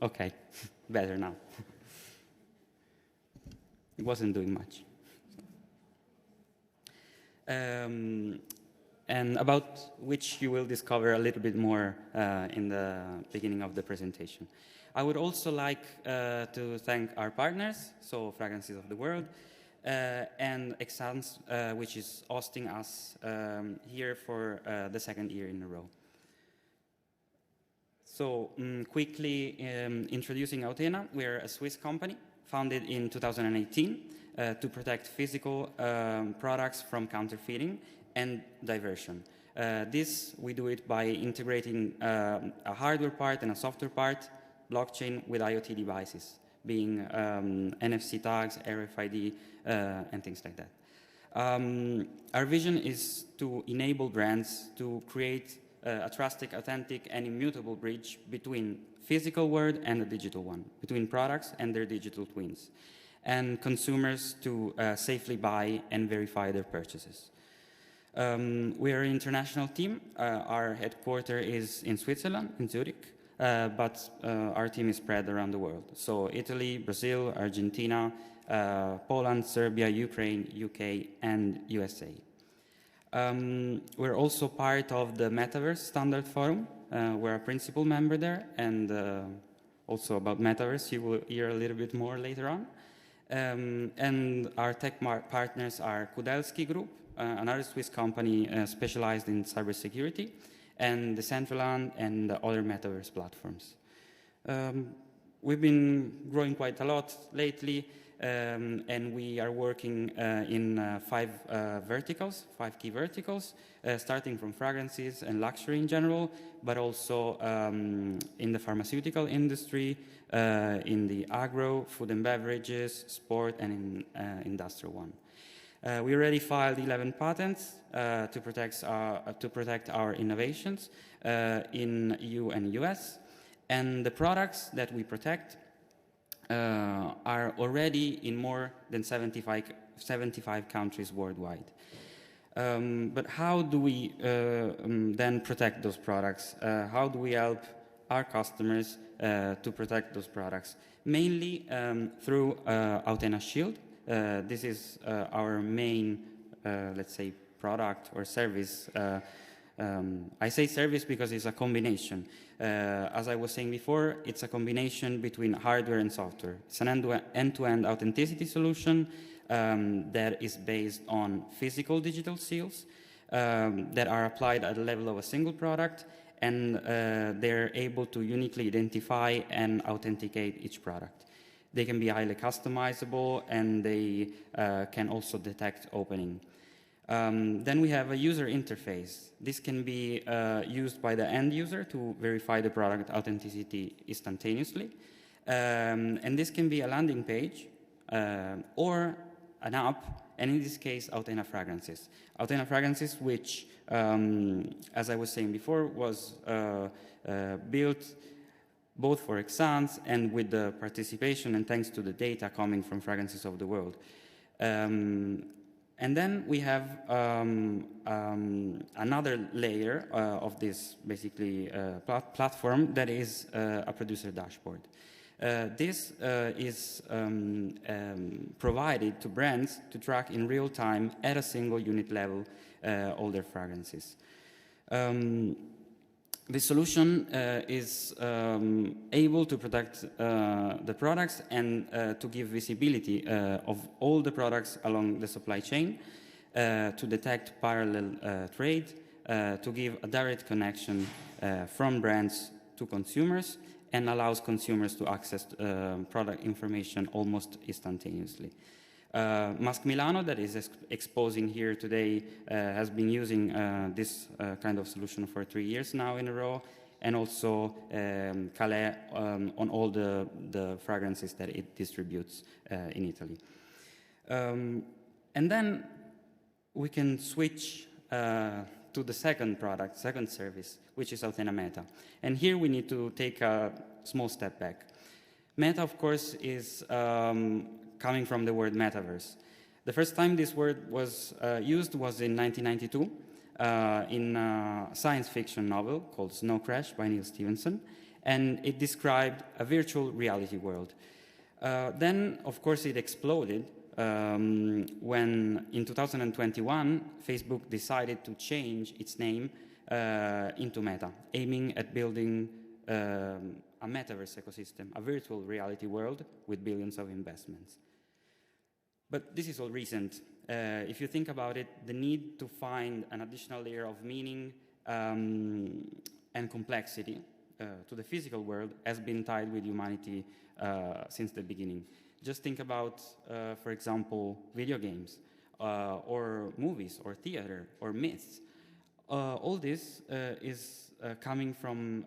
Okay, better now. It wasn't doing much. And about which you will discover a little bit more in the beginning of the presentation. I would also like to thank our partners, so Fragrances of the World, and Exans, which is hosting us here for the second year in a row. So quickly introducing Authena, we're a Swiss company founded in 2018 to protect physical products from counterfeiting and diversion. This, we do it by integrating a hardware part and a software part, blockchain with IoT devices, being NFC tags, RFID, and things like that. Our vision is to enable brands to create a trusted, authentic, and immutable bridge between physical world and the digital one, between products and their digital twins, and consumers to safely buy and verify their purchases. We are an international team. Our headquarters is in Switzerland, in Zurich, but our team is spread around the world. So Italy, Brazil, Argentina, Poland, Serbia, Ukraine, UK, and USA. We're also part of the Metaverse Standard Forum. We're a principal member there, and also about Metaverse, you will hear a little bit more later on. And our tech partners are Kudelski Group, another Swiss company specialized in cybersecurity, and Decentraland and the other Metaverse platforms. We've been growing quite a lot lately, and we are working in five key verticals, starting from fragrances and luxury in general, but also in the pharmaceutical industry, in the agro, food and beverages, sport, and in industrial one. We already filed 11 patents to protect our innovations in EU and US, and the products that we protect are already in more than 75 countries worldwide. But how do we then protect those products? How do we help our customers to protect those products? Mainly through Authena Shield. This is our main, let's say, product or service. I say service because it's a combination. As I was saying before, it's a combination between hardware and software. It's an end-to-end authenticity solution that is based on physical digital seals that are applied at the level of a single product, and they're able to uniquely identify and authenticate each product. They can be highly customizable, and they can also detect opening. Then we have a user interface. This can be used by the end user to verify the product authenticity instantaneously. And this can be a landing page or an app, and in this case, Authena Fragrances. Authena Fragrances, which, as I was saying before, was built both for Exans and with the participation and thanks to the data coming from Fragrances of the World. And then we have another layer of this basically platform that is a producer dashboard. This is provided to brands to track in real time at a single unit level all their fragrances. The solution is able to protect the products and to give visibility of all the products along the supply chain, to detect parallel trade, to give a direct connection from brands to consumers, and allows consumers to access product information almost instantaneously. Mask Milano, that is exposing here today, has been using this kind of solution for 3 years now in a row, and also Calais on all the fragrances that it distributes in Italy. And then we can switch to the second product, second service, which is Authena Meta. And here we need to take a small step back. Meta, of course, is coming from the word metaverse. The first time this word was used was in 1992 in a science fiction novel called Snow Crash by Neil Stevenson. and it described a virtual reality world. Then, of course, it exploded when in 2021, Facebook decided to change its name into Meta, aiming at building a metaverse ecosystem, a virtual reality world with billions of investments. But this is all recent. If you think about it, the need to find an additional layer of meaning and complexity to the physical world has been tied with humanity since the beginning. Just think about, for example, video games, or movies, or theater, or myths. All this is coming from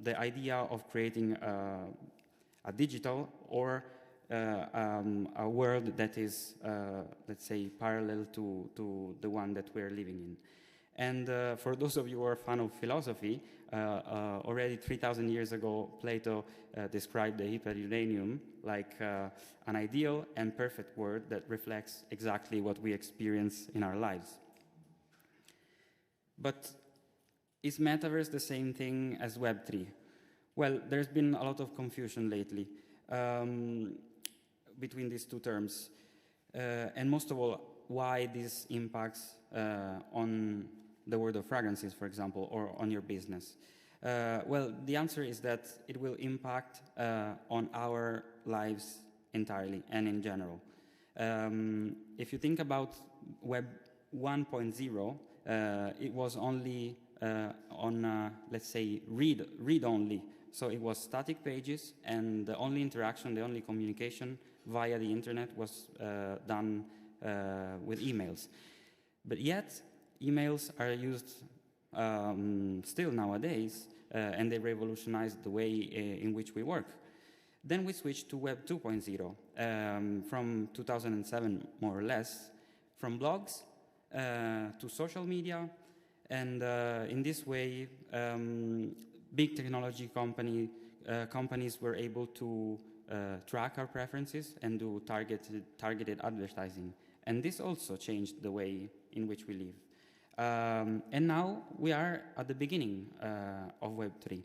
the idea of creating a digital or a world that is, let's say, parallel to the one that we're living in. And for those of you who are a fan of philosophy, already 3,000 years ago, Plato described the hyperuranium like an ideal and perfect world that reflects exactly what we experience in our lives. But is metaverse the same thing as Web3? Well, there's been a lot of confusion lately between these two terms. And most of all, why this impacts on the world of fragrances, for example, or on your business. Well, the answer is that it will impact on our lives entirely and in general. If you think about Web 1.0, it was only on, let's say, read only. So it was static pages, and the only interaction, the only communication via the internet was done with emails. But yet, emails are used still nowadays, and they revolutionized the way in which we work. Then we switched to Web 2.0 from 2007, more or less, from blogs to social media, and in this way, big technology companies were able to track our preferences and do targeted advertising. And this also changed the way in which we live. And now we are at the beginning of Web3,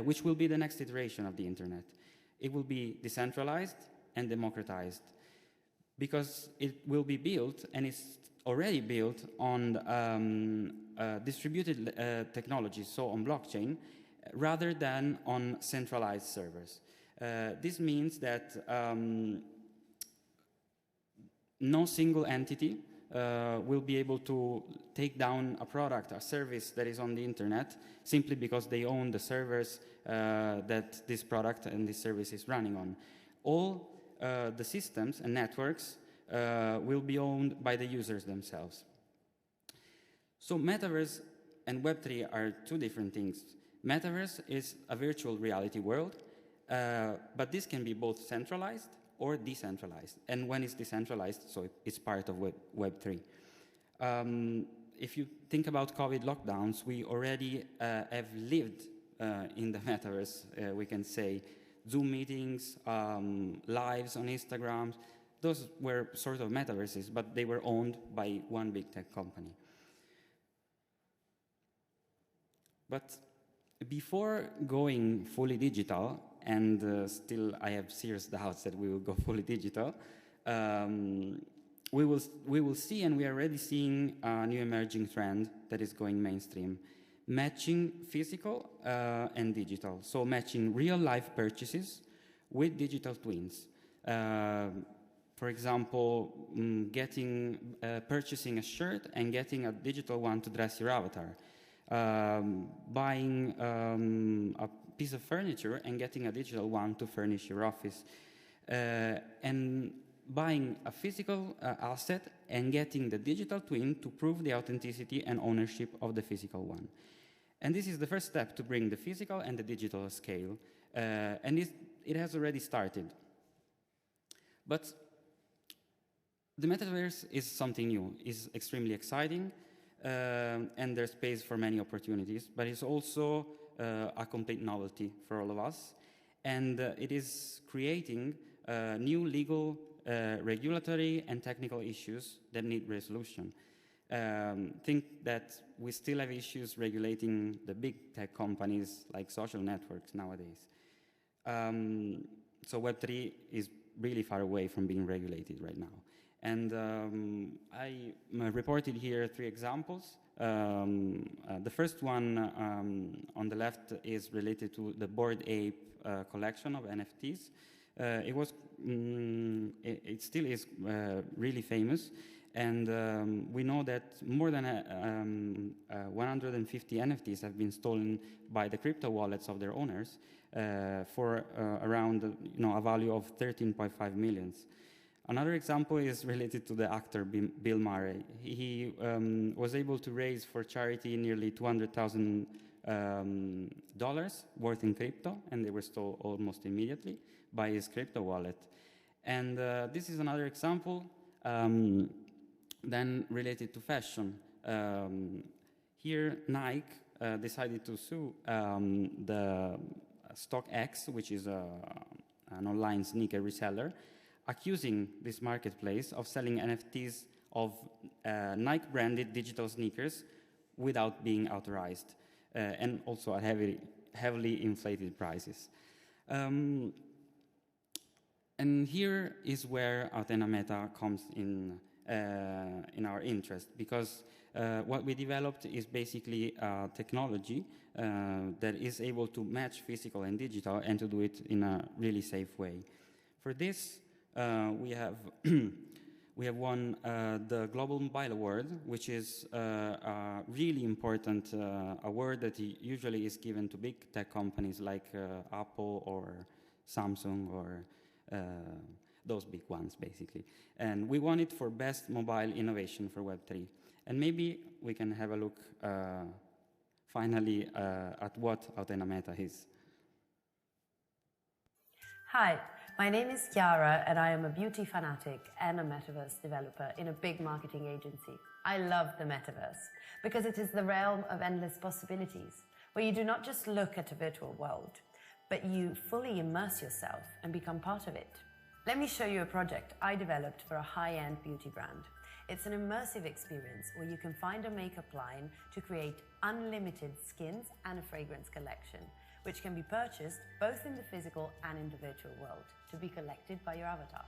which will be the next iteration of the internet. It will be decentralized and democratized because it will be built, and it's already built on distributed technologies, so on blockchain, rather than on centralized servers. This means that no single entity will be able to take down a product, a service that is on the internet, simply because they own the servers that this product and this service is running on. All the systems and networks will be owned by the users themselves. So Metaverse and Web3 are two different things. Metaverse is a virtual reality world, but this can be both centralized or decentralized. And when it's decentralized, so it's part of Web3. If you think about COVID lockdowns, we already have lived in the metaverse, we can say. Zoom meetings, lives on Instagram, those were sort of metaverses, but they were owned by one big tech company. But before going fully digital, and still I have serious doubts that we will go fully digital, we will see, and we are already seeing a new emerging trend that is going mainstream, matching physical and digital. So matching real life purchases with digital twins. For example, purchasing a shirt and getting a digital one to dress your avatar. Buying a piece of furniture and getting a digital one to furnish your office. And buying a physical asset and getting the digital twin to prove the authenticity and ownership of the physical one. And this is the first step to bring the physical and the digital scale. And it has already started. But the metaverse is something new, is extremely exciting, and there's space for many opportunities, but it's also a complete novelty for all of us. And it is creating new legal, regulatory, and technical issues that need resolution. think that we still have issues regulating the big tech companies like social networks nowadays. So Web3 is really far away from being regulated right now. And I reported here 3 examples. The first one on the left is related to the Bored Ape collection of NFTs. It still is really famous, and we know that more than 150 NFTs have been stolen by the crypto wallets of their owners for around a value of 13.5 million. Another example is related to the actor Bill Murray. He was able to raise for charity nearly $200,000 worth in crypto, and they were stolen almost immediately by his crypto wallet. And this is another example then related to fashion. Here, Nike decided to sue the StockX, which is an online sneaker reseller, accusing this marketplace of selling NFTs of Nike-branded digital sneakers without being authorized, and also at heavily inflated prices. And here is where Authena Meta comes in our interest, because what we developed is basically a technology that is able to match physical and digital and to do it in a really safe way. For this, we have won the Global Mobile Award, which is a really important award that usually is given to big tech companies like Apple or Samsung or those big ones, basically. And we won it for Best Mobile Innovation for Web3. And maybe we can have a look finally at what Authena Meta is. Hi, my name is Chiara, and I am a beauty fanatic and a metaverse developer in a big marketing agency. I love the metaverse because it is the realm of endless possibilities, where you do not just look at a virtual world, but you fully immerse yourself and become part of it. Let me show you a project I developed for a high-end beauty brand. It's an immersive experience where you can find a makeup line to create unlimited skins and a fragrance collection, which can be purchased both in the physical and in the virtual world to be collected by your avatar.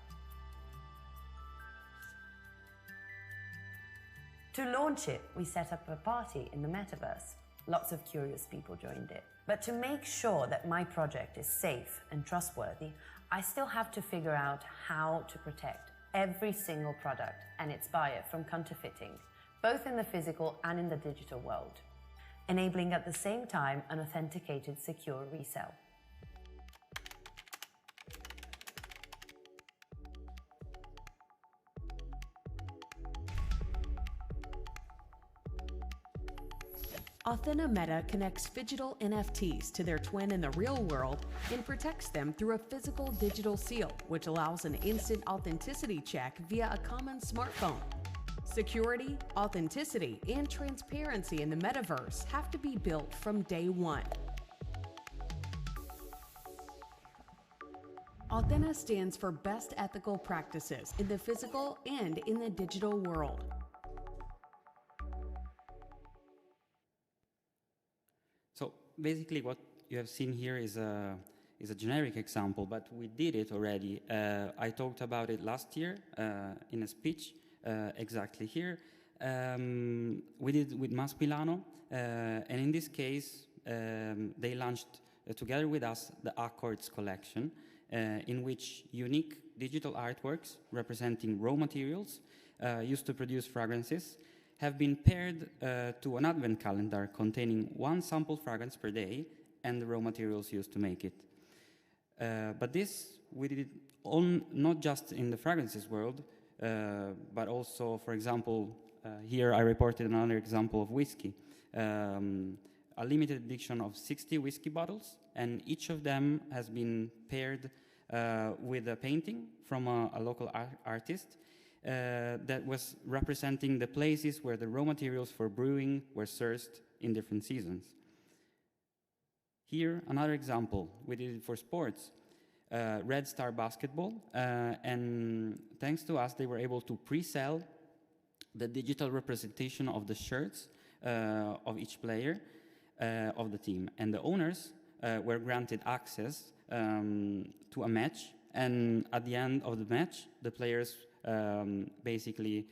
To launch it, we set up a party in the metaverse. Lots of curious people joined it. But to make sure that my project is safe and trustworthy, I still have to figure out how to protect every single product and its buyer from counterfeiting, both in the physical and in the digital world, enabling at the same time an authenticated, secure resale. Authena Meta connects phygital NFTs to their twin in the real world and protects them through a physical digital seal, which allows an instant authenticity check via a common smartphone. Security, authenticity, and transparency in the metaverse have to be built from day one. Authena stands for best ethical practices in the physical and in the digital world. So basically what you have seen here is a generic example, but we did it already. I talked about it last year in a speech, exactly here. We did it with Mas Milano, and in this case, they launched together with us the Accords collection, in which unique digital artworks representing raw materials used to produce fragrances have been paired to an advent calendar containing one sample fragrance per day and the raw materials used to make it. But this we did not just in the fragrances world, but also, for example, here I reported another example of whiskey. A limited edition of 60 whiskey bottles, and each of them has been paired with a painting from a local artist that was representing the places where the raw materials for brewing were sourced in different seasons. Here, another example, we did it for sports, Red Star Basketball, and thanks to us, they were able to pre-sell the digital representation of the shirts of each player of the team. And the owners were granted access to a match, and at the end of the match, the players basically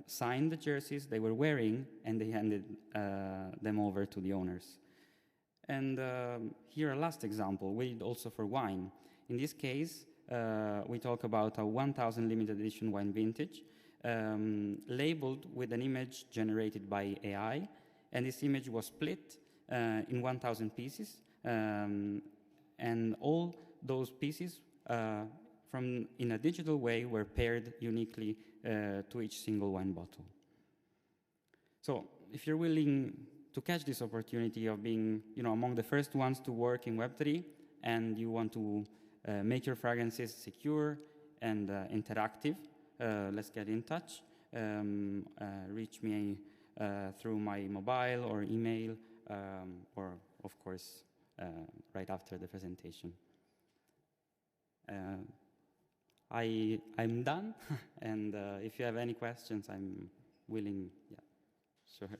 signed the jerseys they were wearing, and they handed them over to the owners. And here a last example, we did also for wine. In this case, we talk about a 1000 limited edition wine vintage, labeled with an image generated by AI, and this image was split in 1000 pieces, and all those pieces in a digital way were paired uniquely to each single wine bottle. So if you're willing to catch this opportunity of being among the first ones to work in Web3, and you want to make your fragrances secure and interactive, let's get in touch. Reach me through my mobile or email, or of course right after the presentation. I'm done, and if you have any questions, I'm willing. Yeah, sure.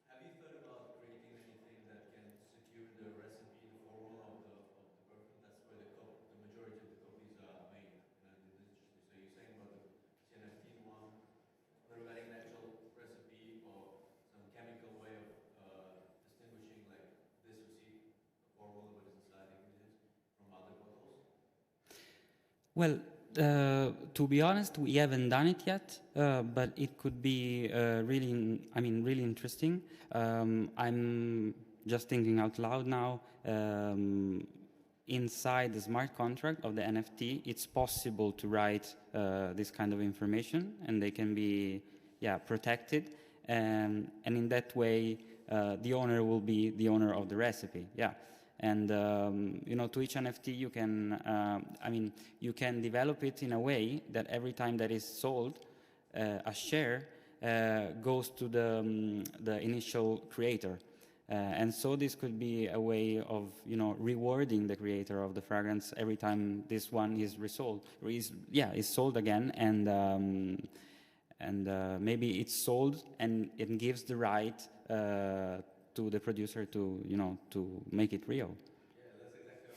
Have you thought about creating anything that can secure the recipe, the formula of the perfume? That's where the majority of the copies are made. And it's interesting. So you're saying about the NFT one, what about an actual recipe or some chemical way of distinguishing like this recipe, the formula, what is inside the ingredients from other bottles? Well, to be honest, we haven't done it yet, but it could be really interesting. I'm just thinking out loud now. Inside the smart contract of the NFT, it's possible to write this kind of information, and they can be, protected. And in that way, the owner will be the owner of the recipe. Yeah. And to each NFT, you can, you can develop it in a way that every time that is sold, a share goes to the initial creator, and so this could be a way of rewarding the creator of the fragrance every time this one is resold, is sold again, and maybe it's sold and it gives the right to the producer to make it real. Yeah, that's exactly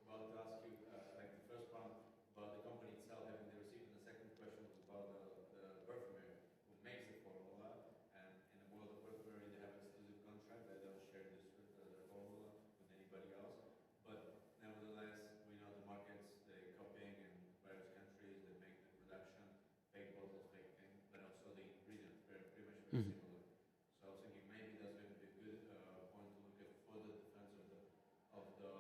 what I was about to ask you. Like the first one about the company itself having the receipt, and the second question was about the perfumer who makes the formula. And in the world of perfumery, they have an exclusive contract. They don't share this the formula with anybody else. But nevertheless, we know the markets, they're copying in various countries. They make the production, fake bottles, fake things, but also the ingredients, pretty much very similar. So I was thinking maybe that's going to be a good point to look at for the defense of the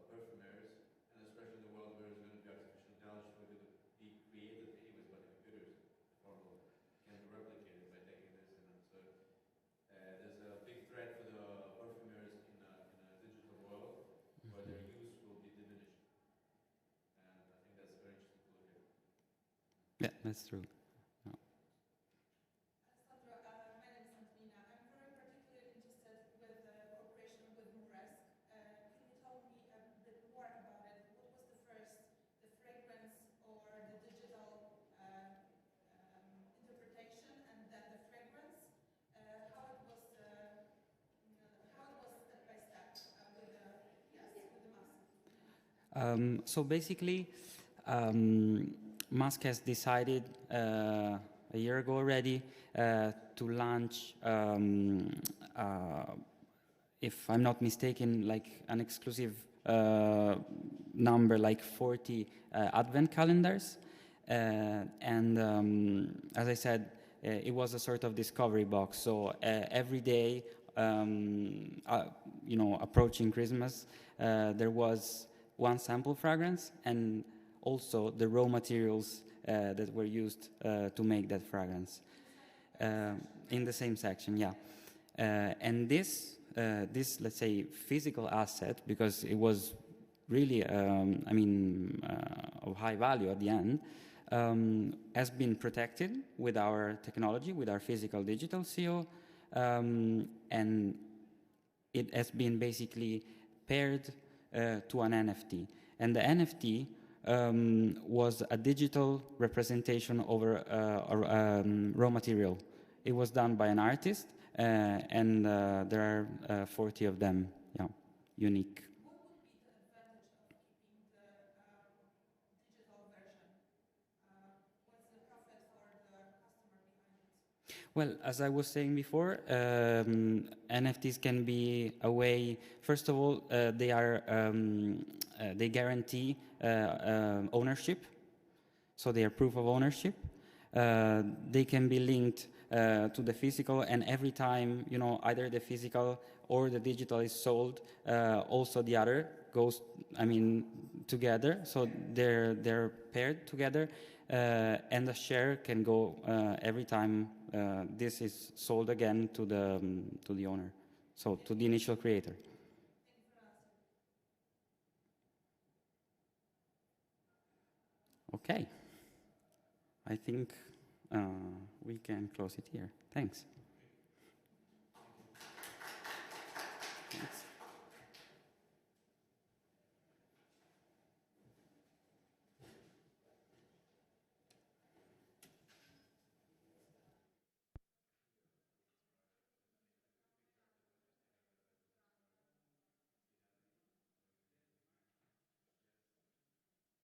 perfumers, and especially in the world where there's going to be artificial intelligence, we're going to be created anyways by the computers. The formula can be replicated by taking this, and so there's a big threat for the perfumers in a digital world where their use will be diminished, and I think that's very interesting to look at. Yeah, that's true. So basically, Musk has decided a year ago already to launch, if I'm not mistaken, like an exclusive number, like 40 advent calendars. And as I said, it was a sort of discovery box. So every day, approaching Christmas, there was one sample fragrance and also the raw materials that were used to make that fragrance in the same section, yeah. And this, let's say, physical asset, because it was really, of high value at the end, has been protected with our technology, with our physical digital seal, and it has been basically paired to an NFT. And the NFT was a digital representation over raw material. It was done by an artist, and there are 40 of them, yeah, unique. What would be the advantage of keeping the digital version? What's the profit for the customer behind it? Well, as I was saying before, NFTs can be a way. First of all, they guarantee ownership, so they are proof of ownership. They can be linked to the physical, and every time either the physical or the digital is sold, also the other goes, together. So they're paired together, and the share can go every time this is sold again to the owner, so to the initial creator. Okay, I think we can close it here. Thanks.